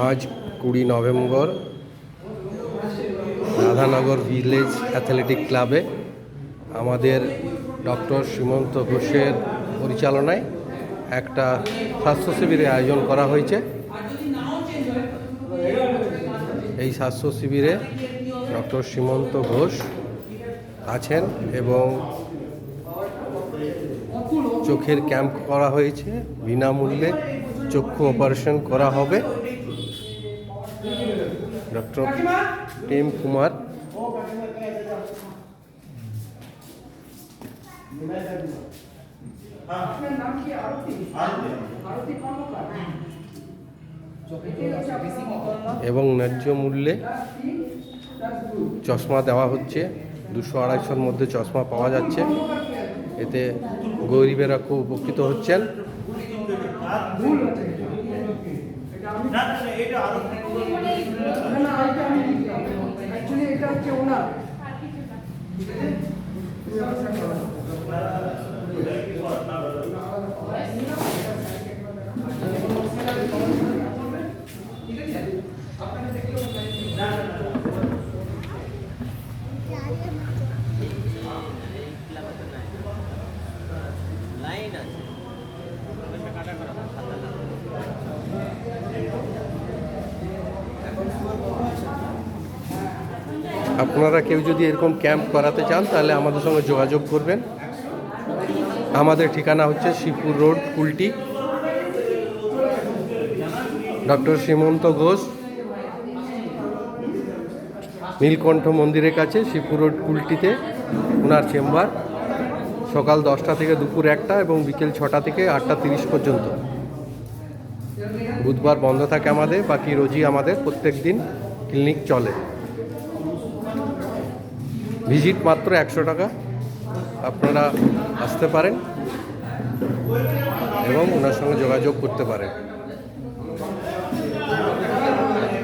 আজ 20 November Radhanagar village athletic ক্লাবে আমাদের ডক্টর সীমন্ত ঘোষের পরিচালনায় একটা স্বাস্থ্য শিবিরের আয়োজন করা হয়েছে। এই স্বাস্থ্য শিবিরে ডক্টর সীমন্ত ঘোষ আছেন এবং চোখের ক্যাম্প করা হয়েছে। বিনামূল্যে চক্ষু অপারেশন করা হবে। ডক্টর প্রেম কুমার এবং ন্যায্য মূল্যে চশমা দেওয়া হচ্ছে। 200-250-র মধ্যে চশমা পাওয়া যাচ্ছে। এতে গরিবেরা খুব উপকৃত হচ্ছেন। আপনারা কেউ যদি এরকম ক্যাম্প করাতে চান তাহলে আমাদের সঙ্গে যোগাযোগ করবেন। আমাদের ঠিকানা হচ্ছে শিবপুর রোড, কুলটি। ডক্টর সীমন্ত ঘোষ নীলকণ্ঠ মন্দিরের কাছে, শিবপুর রোড, কুলটিতে ওনার চেম্বার। সকাল 10টা থেকে দুপুর 1টা এবং বিকেল 6টা থেকে 8টা 30 পর্যন্ত। বুধবার বন্ধ থাকে আমাদের, বাকি রোজই আমাদের প্রত্যেক দিন ক্লিনিক চলে। ভিজিট মাত্র 100 টাকা। আপনারা আসতে পারেন এবং ওনার সঙ্গে যোগাযোগ করতে পারেন।